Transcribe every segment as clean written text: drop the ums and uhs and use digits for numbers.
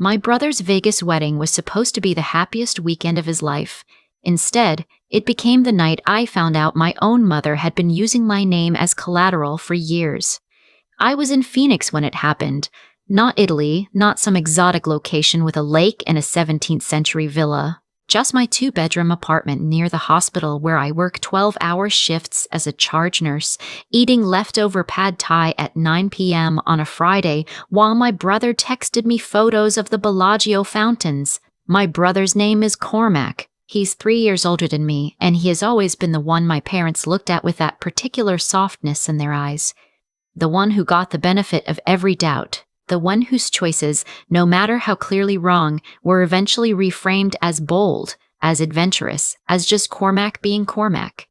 My brother's Vegas wedding was supposed to be the happiest weekend of his life. Instead, it became the night I found out my own mother had been using my name as collateral for years. I was in Phoenix when it happened. Not Italy, not some exotic location with a lake and a 17th century villa. Just my 2-bedroom apartment near the hospital where I work 12-hour shifts as a charge nurse, eating leftover pad thai at 9 p.m. on a Friday while my brother texted me photos of the Bellagio fountains. My brother's name is Cormac. He's 3 years older than me, and he has always been the one my parents looked at with that particular softness in their eyes. The one who got the benefit of every doubt. The one whose choices, no matter how clearly wrong, were eventually reframed as bold, as adventurous, as just Cormac being Cormac.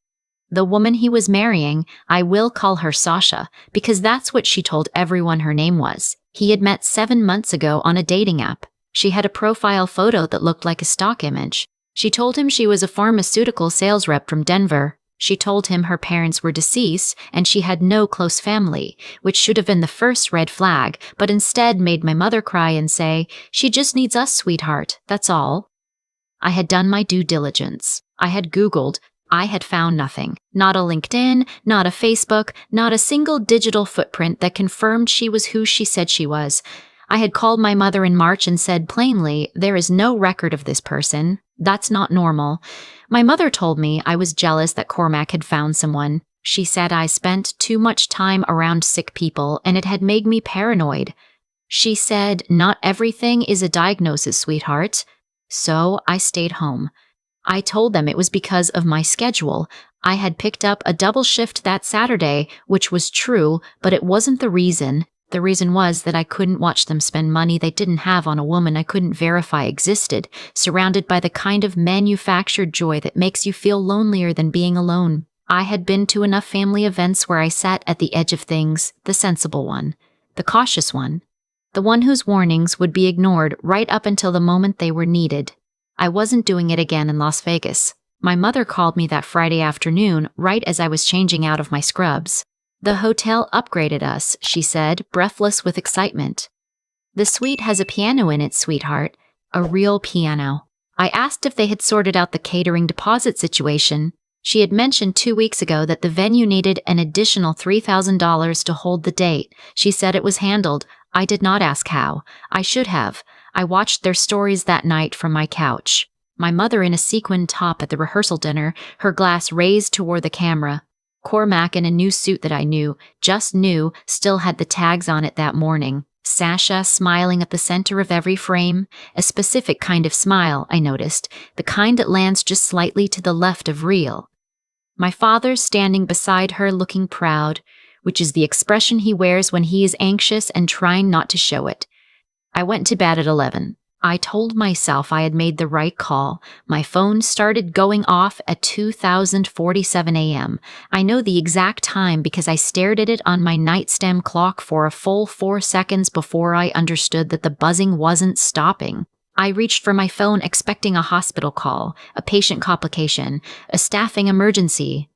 The woman he was marrying, I will call her Sasha, because that's what she told everyone her name was. He had met 7 months ago on a dating app. She had a profile photo that looked like a stock image. She told him she was a pharmaceutical sales rep from Denver. She told him her parents were deceased and she had no close family, which should have been the first red flag, but instead made my mother cry and say, "She just needs us, sweetheart, that's all." I had done my due diligence. I had Googled. I had found nothing. Not a LinkedIn, not a Facebook, not a single digital footprint that confirmed she was who she said she was. I had called my mother in March and said plainly, "There is no record of this person. That's not normal." My mother told me I was jealous that Cormac had found someone. She said I spent too much time around sick people and it had made me paranoid. She said, "Not everything is a diagnosis, sweetheart." So I stayed home. I told them it was because of my schedule. I had picked up a double shift that Saturday, which was true, but it wasn't the reason. The reason was that I couldn't watch them spend money they didn't have on a woman I couldn't verify existed, surrounded by the kind of manufactured joy that makes you feel lonelier than being alone. I had been to enough family events where I sat at the edge of things, the sensible one, the cautious one, the one whose warnings would be ignored right up until the moment they were needed. I wasn't doing it again in Las Vegas. My mother called me that Friday afternoon, right as I was changing out of my scrubs. "The hotel upgraded us," she said, breathless with excitement. "The suite has a piano in it, sweetheart. A real piano." I asked if they had sorted out the catering deposit situation. She had mentioned 2 weeks ago that the venue needed an additional $3,000 to hold the date. She said it was handled. I did not ask how. I should have. I watched their stories that night from my couch. My mother in a sequin top at the rehearsal dinner, her glass raised toward the camera. Cormac in a new suit that I knew, just knew, still had the tags on it that morning. Sasha smiling at the center of every frame. A specific kind of smile, I noticed, the kind that lands just slightly to the left of real. My father standing beside her looking proud, which is the expression he wears when he is anxious and trying not to show it. I went to bed at 11. I told myself I had made the right call. My phone started going off at 2047 a.m. I know the exact time because I stared at it on my nightstand clock for a full 4 seconds before I understood that the buzzing wasn't stopping. I reached for my phone expecting a hospital call, a patient complication, a staffing emergency.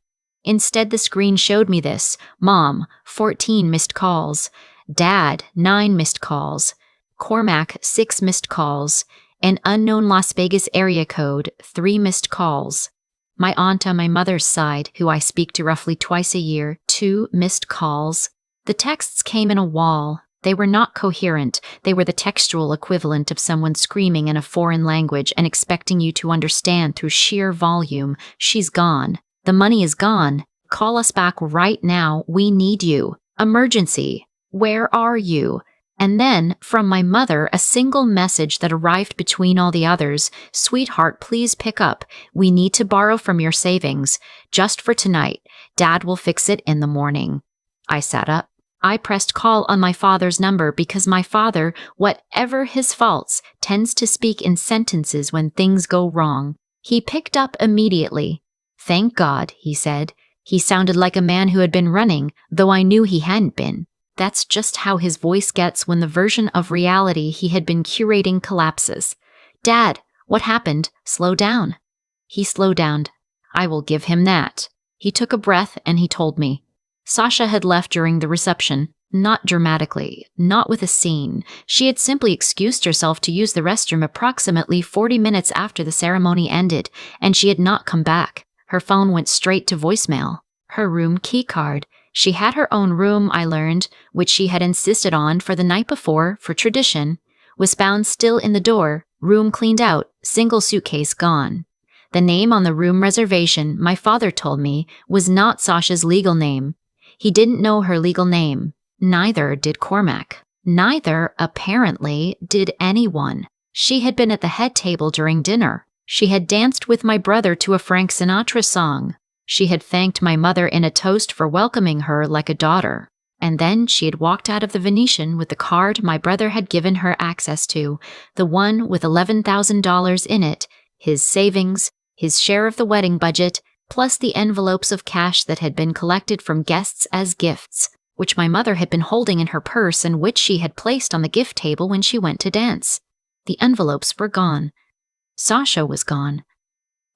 Instead, the screen showed me this. Mom, 14 missed calls. Dad, 9 missed calls. Cormac, 6 missed calls. An unknown Las Vegas area code, 3 missed calls. My aunt on my mother's side, who I speak to roughly twice a year, 2 missed calls. The texts came in a wall. They were not coherent. They were the textual equivalent of someone screaming in a foreign language and expecting you to understand through sheer volume. "She's gone. The money is gone. Call us back right now. We need you. Emergency. Where are you?" And then, from my mother, a single message that arrived between all the others. "Sweetheart, please pick up. We need to borrow from your savings. Just for tonight. Dad will fix it in the morning." I sat up. I pressed call on my father's number because my father, whatever his faults, tends to speak in sentences when things go wrong. He picked up immediately. "Thank God," he said. He sounded like a man who had been running, though I knew he hadn't been. That's just how his voice gets when the version of reality he had been curating collapses. "Dad, what happened? Slow down." He slowed down. I will give him that. He took a breath and he told me. Sasha had left during the reception. Not dramatically, not with a scene. She had simply excused herself to use the restroom approximately 40 minutes after the ceremony ended, and she had not come back. Her phone went straight to voicemail. Her room keycard. She had her own room, I learned, which she had insisted on for the night before, for tradition, was found still in the door, room cleaned out, single suitcase gone. The name on the room reservation, my father told me, was not Sasha's legal name. He didn't know her legal name. Neither did Cormac. Neither, apparently, did anyone. She had been at the head table during dinner. She had danced with my brother to a Frank Sinatra song. She had thanked my mother in a toast for welcoming her like a daughter. And then she had walked out of the Venetian with the card my brother had given her access to, the one with $11,000 in it, his savings, his share of the wedding budget, plus the envelopes of cash that had been collected from guests as gifts, which my mother had been holding in her purse and which she had placed on the gift table when she went to dance. The envelopes were gone. Sasha was gone.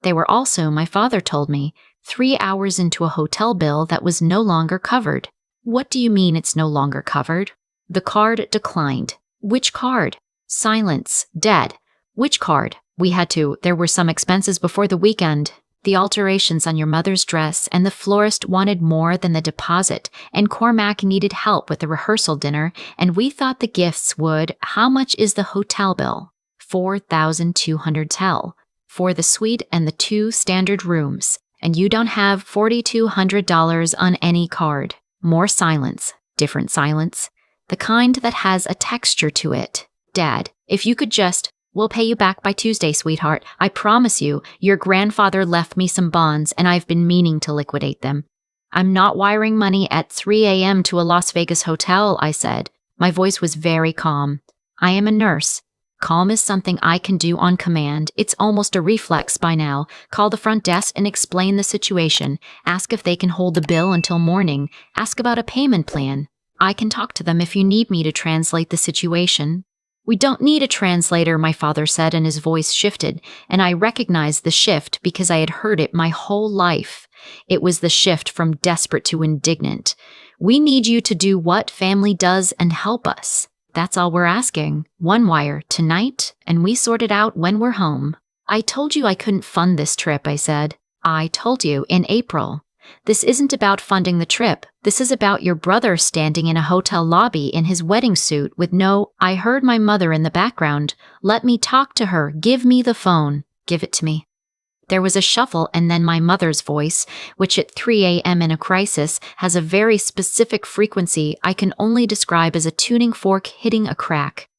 They were also, my father told me, 3 hours into a hotel bill that was no longer covered. What do you mean it's no longer covered? The card declined. Which card? Silence. Dead. Which card? There were some expenses before the weekend. The alterations on your mother's dress, and the florist wanted more than the deposit, and Cormac needed help with the rehearsal dinner, and we thought the gifts would. How much is the hotel bill? $4,200 tell. For the suite and the 2 standard rooms, and you don't have $4,200 on any card. More silence. Different silence. The kind that has a texture to it. Dad, if you could just... We'll pay you back by Tuesday, sweetheart. I promise you, your grandfather left me some bonds and I've been meaning to liquidate them. I'm not wiring money at 3 a.m. to a Las Vegas hotel, I said. My voice was very calm. I am a nurse. Calm is something I can do on command. It's almost a reflex by now. Call the front desk and explain the situation. Ask if they can hold the bill until morning. Ask about a payment plan. I can talk to them if you need me to translate the situation. We don't need a translator, my father said, and his voice shifted, and I recognized the shift because I had heard it my whole life. It was the shift from desperate to indignant. We need you to do what family does and help us. That's all we're asking. One wire, tonight, and we sort it out when we're home. I told you I couldn't fund this trip, I said. I told you in April. This isn't about funding the trip. This is about your brother standing in a hotel lobby in his wedding suit with no... I heard my mother in the background. Let me talk to her. Give me the phone. Give it to me. There was a shuffle and then my mother's voice, which at 3 a.m. in a crisis has a very specific frequency I can only describe as a tuning fork hitting a crack.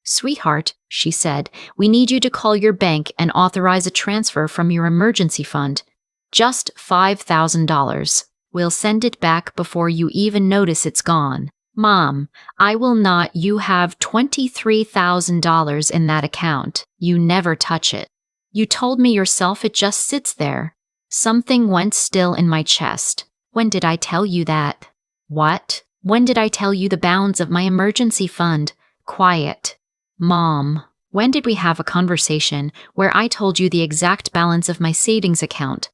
Sweetheart, she said, we need you to call your bank and authorize a transfer from your emergency fund. Just $5,000. We'll send it back before you even notice it's gone. Mom, I will not. You have $23,000 in that account. You never touch it. You told me yourself it just sits there. Something went still in my chest. When did I tell you that? What? When did I tell you the bounds of my emergency fund? Quiet. Mom, when did we have a conversation where I told you the exact balance of my savings account?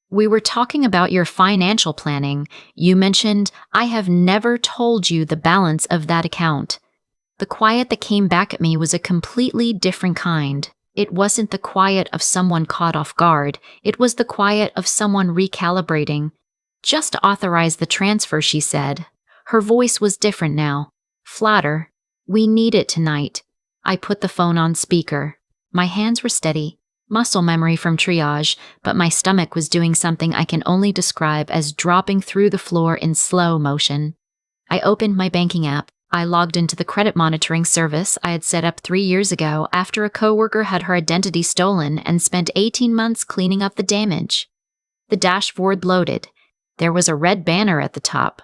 We were talking about your financial planning. You mentioned, I have never told you the balance of that account. The quiet that came back at me was a completely different kind. It wasn't the quiet of someone caught off guard. It was the quiet of someone recalibrating. Just authorize the transfer, she said. Her voice was different now. Flatter. We need it tonight. I put the phone on speaker. My hands were steady. Muscle memory from triage, but my stomach was doing something I can only describe as dropping through the floor in slow motion. I opened my banking app. I logged into the credit monitoring service I had set up 3 years ago after a coworker had her identity stolen and spent 18 months cleaning up the damage. The dashboard loaded. There was a red banner at the top.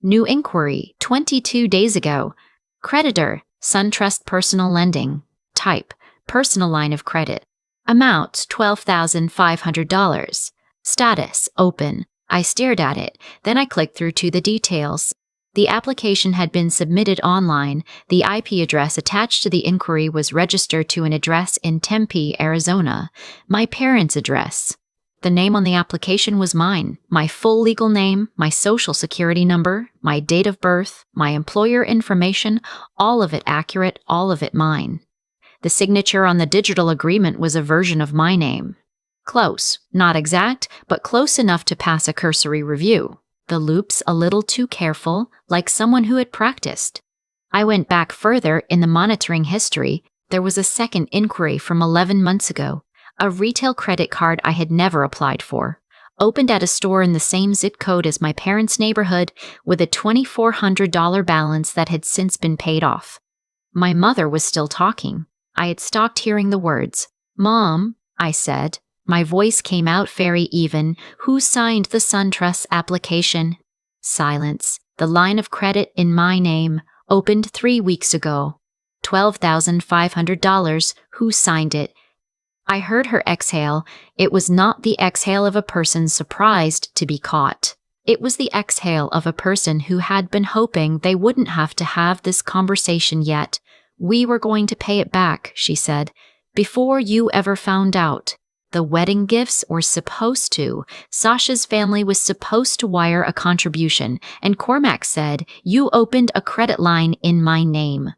New inquiry, 22 days ago. Creditor, SunTrust Personal Lending. Type, personal line of credit. Amount, $12,500. Status, open. I stared at it, then I clicked through to the details. The application had been submitted online. The IP address attached to the inquiry was registered to an address in Tempe, Arizona, my parents' address. The name on the application was mine, my full legal name, my social security number, my date of birth, my employer information, all of it accurate, all of it mine. The signature on the digital agreement was a version of my name. Close, not exact, but close enough to pass a cursory review. The loops a little too careful, like someone who had practiced. I went back further in the monitoring history. There was a second inquiry from 11 months ago, a retail credit card I had never applied for, opened at a store in the same zip code as my parents' neighborhood with a $2,400 balance that had since been paid off. My mother was still talking. I had stopped hearing the words. "Mom," I said. My voice came out very even. "Who signed the SunTrust application?" Silence. "The line of credit in my name, opened 3 weeks ago. $12,500. Who signed it?" I heard her exhale. It was not the exhale of a person surprised to be caught. It was the exhale of a person who had been hoping they wouldn't have to have this conversation yet. "We were going to pay it back," she said, "before you ever found out. The wedding gifts were supposed to. Sasha's family was supposed to wire a contribution, and Cormac said, you opened a credit line in my name.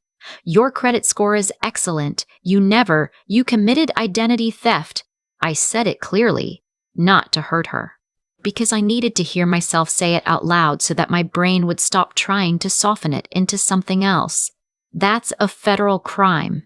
Your credit score is excellent. You committed identity theft." I said it clearly, not to hurt her, because I needed to hear myself say it out loud so that my brain would stop trying to soften it into something else. "That's a federal crime."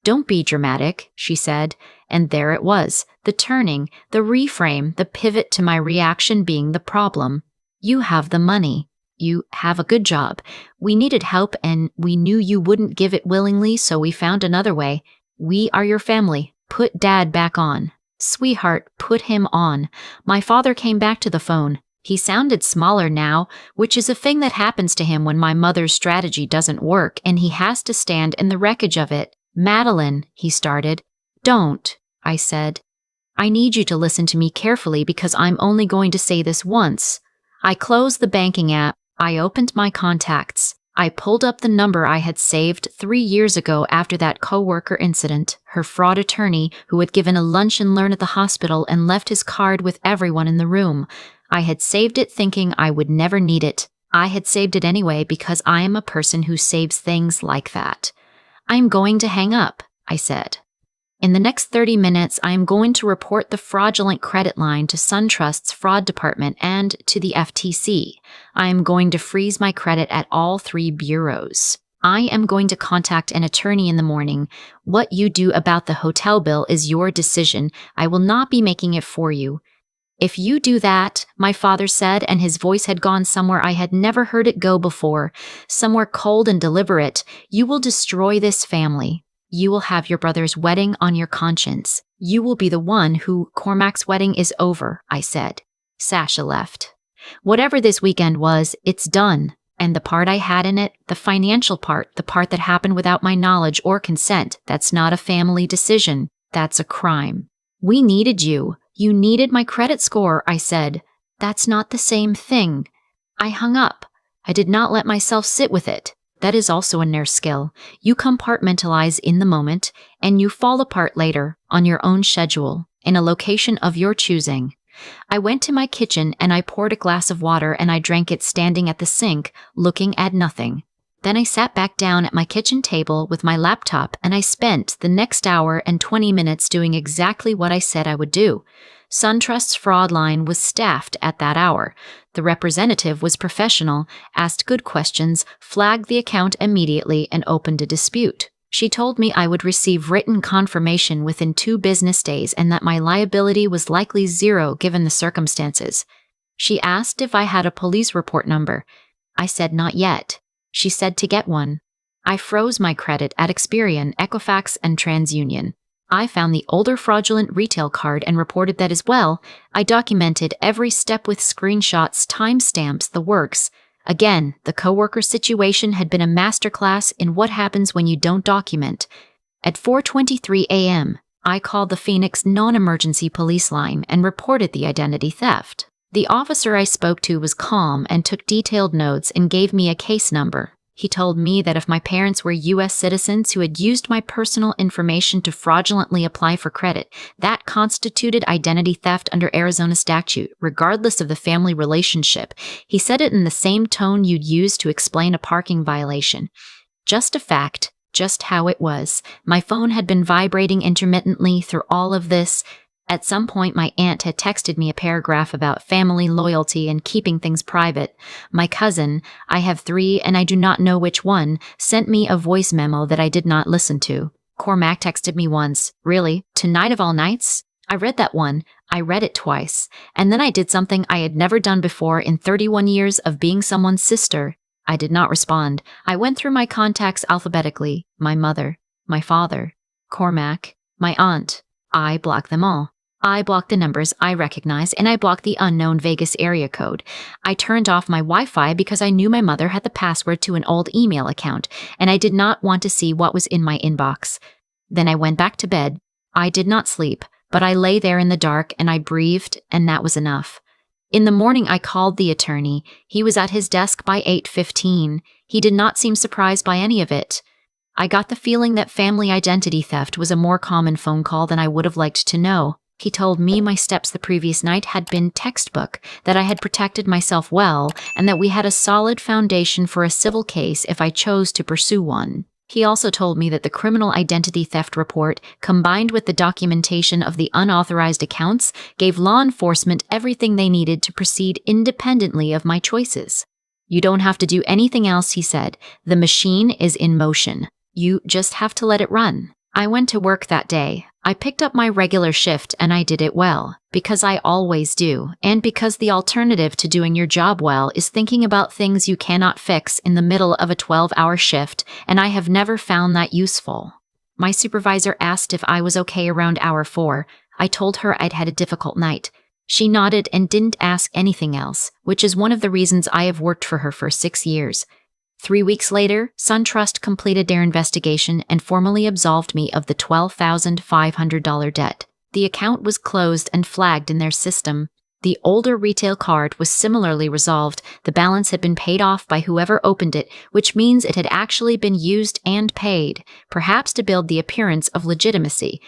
"Don't be dramatic," she said, and there it was, the turning, the reframe, the pivot to my reaction being the problem. "You have the money. You have a good job. We needed help and we knew you wouldn't give it willingly, so we found another way. We are your family. Put Dad back on." "Sweetheart, put him on." My father came back to the phone. He sounded smaller now, which is a thing that happens to him when my mother's strategy doesn't work and he has to stand in the wreckage of it. "Madeline," he started. "Don't," I said. "I need you to listen to me carefully because I'm only going to say this once." I closed the banking app. I opened my contacts. I pulled up the number I had saved 3 years ago after that coworker incident, her fraud attorney who had given a lunch and learn at the hospital and left his card with everyone in the room. I had saved it thinking I would never need it. I had saved it anyway because I am a person who saves things like that. "I'm going to hang up," I said. "In the next 30 minutes, I am going to report the fraudulent credit line to SunTrust's fraud department and to the FTC. I am going to freeze my credit at all 3 bureaus. I am going to contact an attorney in the morning. What you do about the hotel bill is your decision. I will not be making it for you." "If you do that," my father said, and his voice had gone somewhere I had never heard it go before, somewhere cold and deliberate, "you will destroy this family. You will have your brother's wedding on your conscience. You will be the one who Cormac's wedding is over," I said. Sasha left. Whatever this weekend was, it's done. And the part I had in it, the financial part, the part that happened without my knowledge or consent, that's not a family decision. That's a crime. "We needed you. You needed my credit score," I said. "That's not the same thing." I hung up. I did not let myself sit with it. That is also a nurse skill. You compartmentalize in the moment, and you fall apart later, on your own schedule, in a location of your choosing. I went to my kitchen and I poured a glass of water and I drank it standing at the sink, looking at nothing. Then I sat back down at my kitchen table with my laptop and I spent the next hour and 20 minutes doing exactly what I said I would do. SunTrust's fraud line was staffed at that hour. The representative was professional, asked good questions, flagged the account immediately, and opened a dispute. She told me I would receive written confirmation within 2 business days and that my liability was likely 0 given the circumstances. She asked if I had a police report number. I said not yet. She said to get one. I froze my credit at Experian, Equifax, and TransUnion. I found the older fraudulent retail card and reported that as well. I documented every step with screenshots, timestamps, the works. Again, the coworker situation had been a masterclass in what happens when you don't document. At 4:23 a.m., I called the Phoenix non-emergency police line and reported the identity theft. The officer I spoke to was calm and took detailed notes and gave me a case number. He told me that if my parents were U.S. citizens who had used my personal information to fraudulently apply for credit, that constituted identity theft under Arizona statute, regardless of the family relationship. He said it in the same tone you'd use to explain a parking violation. Just a fact, just how it was. My phone had been vibrating intermittently through all of this. At some point, my aunt had texted me a paragraph about family loyalty and keeping things private. My cousin, I have 3 and I do not know which one, sent me a voice memo that I did not listen to. Cormac texted me once. Really? Tonight of all nights? I read that one. I read it twice. And then I did something I had never done before in 31 years of being someone's sister. I did not respond. I went through my contacts alphabetically. My mother, my father, Cormac, my aunt. I blocked them all. I blocked the numbers I recognized, and I blocked the unknown Vegas area code. I turned off my Wi-Fi because I knew my mother had the password to an old email account, and I did not want to see what was in my inbox. Then I went back to bed. I did not sleep, but I lay there in the dark and I breathed, and that was enough. In the morning, I called the attorney. He was at his desk by 8:15. He did not seem surprised by any of it. I got the feeling that family identity theft was a more common phone call than I would have liked to know. He told me my steps the previous night had been textbook, that I had protected myself well, and that we had a solid foundation for a civil case if I chose to pursue one. He also told me that the criminal identity theft report, combined with the documentation of the unauthorized accounts, gave law enforcement everything they needed to proceed independently of my choices. You don't have to do anything else, he said. The machine is in motion. You just have to let it run. I went to work that day. I picked up my regular shift and I did it well, because I always do, and because the alternative to doing your job well is thinking about things you cannot fix in the middle of a 12-hour shift, and I have never found that useful. My supervisor asked if I was okay around hour 4. I told her I'd had a difficult night. She nodded and didn't ask anything else, which is one of the reasons I have worked for her for 6 years. 3 weeks later, SunTrust completed their investigation and formally absolved me of the $12,500 debt. The account was closed and flagged in their system. The older retail card was similarly resolved. The balance had been paid off by whoever opened it, which means it had actually been used and paid, perhaps to build the appearance of legitimacy.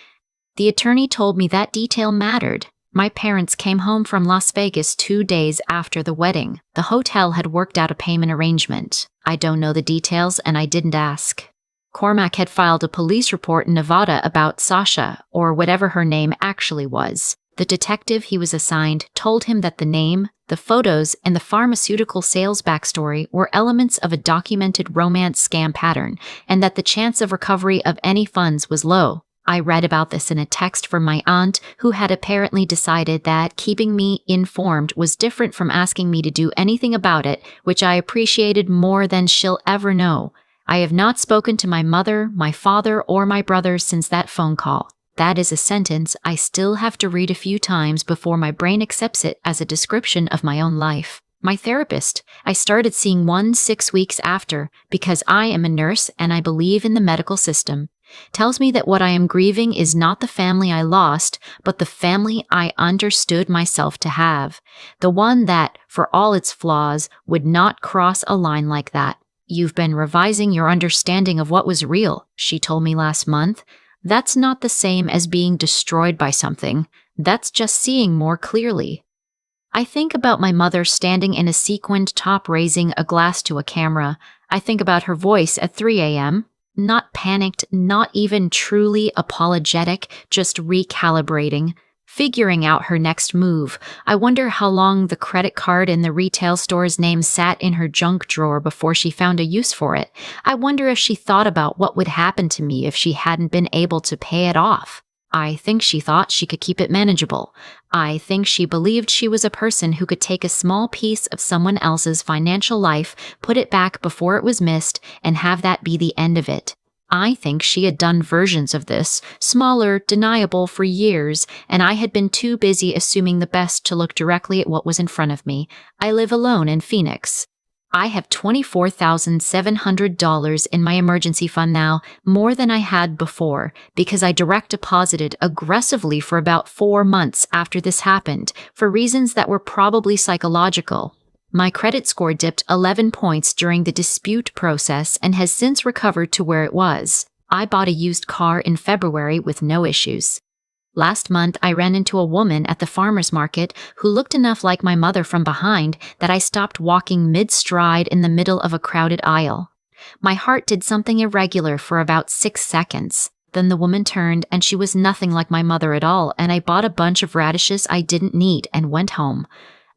The attorney told me that detail mattered. My parents came home from Las Vegas 2 days after the wedding. The hotel had worked out a payment arrangement. I don't know the details, and I didn't ask. Cormac had filed a police report in Nevada about Sasha, or whatever her name actually was. The detective he was assigned told him that the name, the photos, and the pharmaceutical sales backstory were elements of a documented romance scam pattern, and that the chance of recovery of any funds was low. I read about this in a text from my aunt, who had apparently decided that keeping me informed was different from asking me to do anything about it, which I appreciated more than she'll ever know. I have not spoken to my mother, my father, or my brother since that phone call. That is a sentence I still have to read a few times before my brain accepts it as a description of my own life. My therapist, I started seeing one 6 weeks after, because I am a nurse and I believe in the medical system, tells me that what I am grieving is not the family I lost, but the family I understood myself to have. The one that, for all its flaws, would not cross a line like that. You've been revising your understanding of what was real, she told me last month. That's not the same as being destroyed by something. That's just seeing more clearly. I think about my mother standing in a sequined top raising a glass to a camera. I think about her voice at 3 a.m., not panicked, not even truly apologetic, just recalibrating, figuring out her next move. I wonder how long the credit card in the retail store's name sat in her junk drawer before she found a use for it. I wonder if she thought about what would happen to me if she hadn't been able to pay it off. I think she thought she could keep it manageable. I think she believed she was a person who could take a small piece of someone else's financial life, put it back before it was missed, and have that be the end of it. I think she had done versions of this, smaller, deniable, for years, and I had been too busy assuming the best to look directly at what was in front of me. I live alone in Phoenix. I have $24,700 in my emergency fund now, more than I had before, because I direct deposited aggressively for about 4 months after this happened, for reasons that were probably psychological. My credit score dipped 11 points during the dispute process and has since recovered to where it was. I bought a used car in February with no issues. Last month, I ran into a woman at the farmer's market who looked enough like my mother from behind that I stopped walking mid-stride in the middle of a crowded aisle. My heart did something irregular for about 6 seconds. Then the woman turned and she was nothing like my mother at all, and I bought a bunch of radishes I didn't need and went home.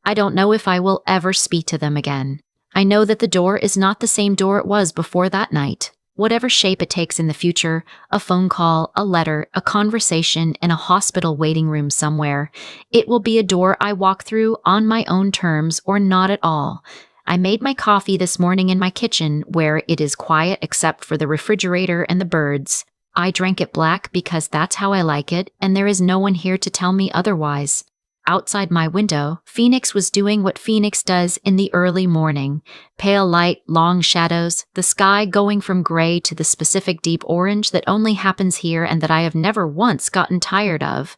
I don't know if I will ever speak to them again. I know that the door is not the same door it was before that night. Whatever shape it takes in the future, a phone call, a letter, a conversation in a hospital waiting room somewhere, it will be a door I walk through on my own terms or not at all. I made my coffee this morning in my kitchen where it is quiet except for the refrigerator and the birds. I drank it black because that's how I like it, and there is no one here to tell me otherwise. Outside my window, Phoenix was doing what Phoenix does in the early morning. Pale light, long shadows, the sky going from gray to the specific deep orange that only happens here and that I have never once gotten tired of.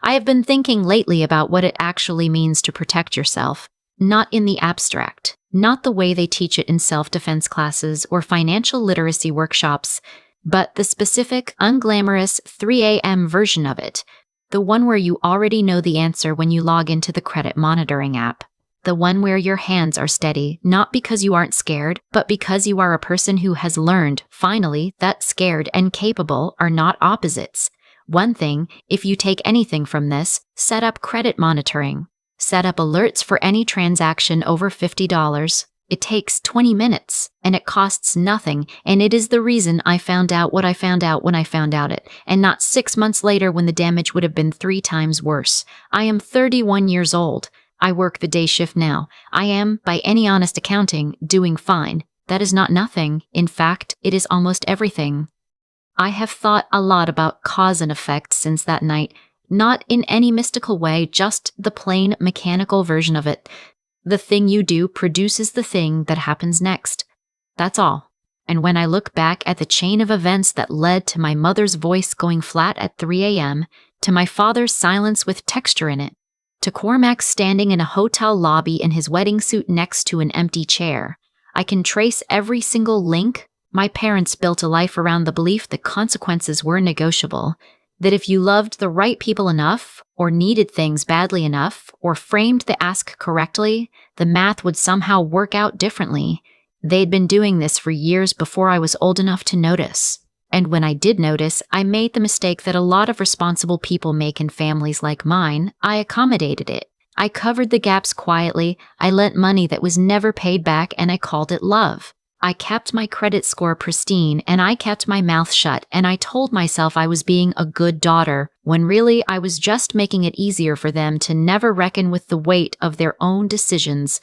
I have been thinking lately about what it actually means to protect yourself. Not in the abstract, not the way they teach it in self-defense classes or financial literacy workshops, but the specific, unglamorous 3 a.m. version of it. The one where you already know the answer when you log into the credit monitoring app. The one where your hands are steady, not because you aren't scared, but because you are a person who has learned, finally, that scared and capable are not opposites. One thing, if you take anything from this, set up credit monitoring. Set up alerts for any transaction over $50. It takes 20 minutes, and it costs nothing, and it is the reason I found out what I found out when I found out it, and not 6 months later when the damage would have been 3 times worse. I am 31 years old. I work the day shift now. I am, by any honest accounting, doing fine. That is not nothing. In fact, it is almost everything. I have thought a lot about cause and effect since that night, not in any mystical way, just the plain mechanical version of it. The thing you do produces the thing that happens next. That's all. And when I look back at the chain of events that led to my mother's voice going flat at 3 a.m., to my father's silence with texture in it, to Cormac standing in a hotel lobby in his wedding suit next to an empty chair, I can trace every single link. My parents built a life around the belief that consequences were negotiable, that if you loved the right people enough, or needed things badly enough, or framed the ask correctly, the math would somehow work out differently. They'd been doing this for years before I was old enough to notice. And when I did notice, I made the mistake that a lot of responsible people make in families like mine. I accommodated it. I covered the gaps quietly, I lent money that was never paid back, and I called it love. I kept my credit score pristine, and I kept my mouth shut, and I told myself I was being a good daughter, when really I was just making it easier for them to never reckon with the weight of their own decisions.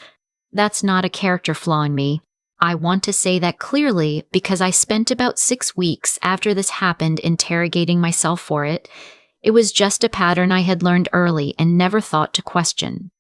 That's not a character flaw in me. I want to say that clearly because I spent about 6 weeks after this happened interrogating myself for it. It was just a pattern I had learned early and never thought to question.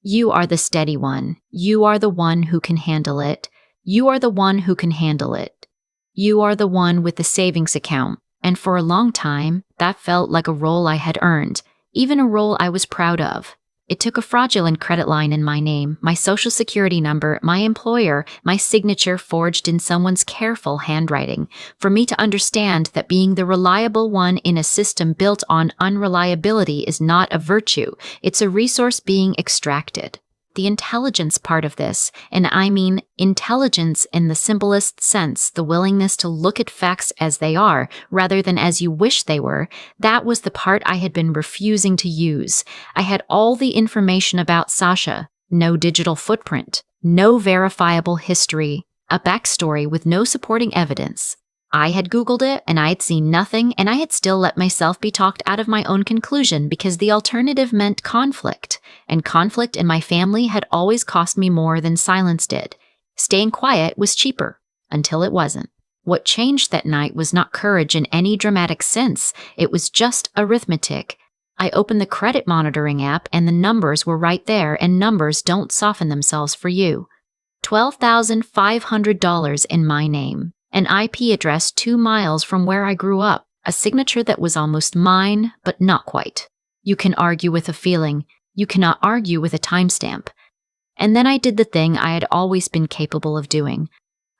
You are the steady one. You are the one who can handle it. You are the one who can handle it. You are the one with the savings account, and for a long time, that felt like a role I had earned, even a role I was proud of. It took a fraudulent credit line in my name, my social security number, my employer, my signature forged in someone's careful handwriting, for me to understand that being the reliable one in a system built on unreliability is not a virtue, it's a resource being extracted. The intelligence part of this, and I mean intelligence in the simplest sense, the willingness to look at facts as they are, rather than as you wish they were, that was the part I had been refusing to use. I had all the information about Sasha, no digital footprint, no verifiable history, a backstory with no supporting evidence. I had Googled it, and I had seen nothing, and I had still let myself be talked out of my own conclusion because the alternative meant conflict, and conflict in my family had always cost me more than silence did. Staying quiet was cheaper, until it wasn't. What changed that night was not courage in any dramatic sense, it was just arithmetic. I opened the credit monitoring app, and the numbers were right there, and numbers don't soften themselves for you. $12,500 in my name. An IP address 2 miles from where I grew up, a signature that was almost mine, but not quite. You can argue with a feeling. You cannot argue with a timestamp. And then I did the thing I had always been capable of doing.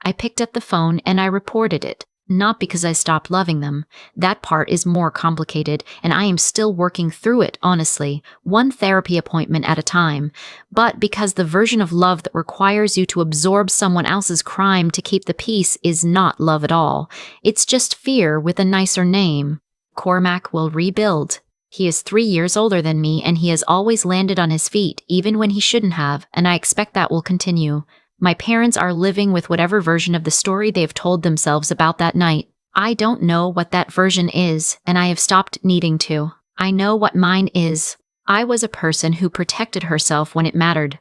I picked up the phone and I reported it. Not because I stopped loving them. That part is more complicated, and I am still working through it, honestly, one therapy appointment at a time. But because the version of love that requires you to absorb someone else's crime to keep the peace is not love at all. It's just fear with a nicer name. Cormac will rebuild. He is 3 years older than me, and he has always landed on his feet, even when he shouldn't have, and I expect that will continue. My parents are living with whatever version of the story they've told themselves about that night. I don't know what that version is, and I have stopped needing to. I know what mine is. I was a person who protected herself when it mattered.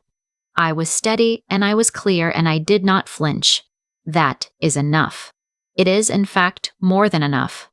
I was steady, and I was clear, and I did not flinch. That is enough. It is, in fact, more than enough.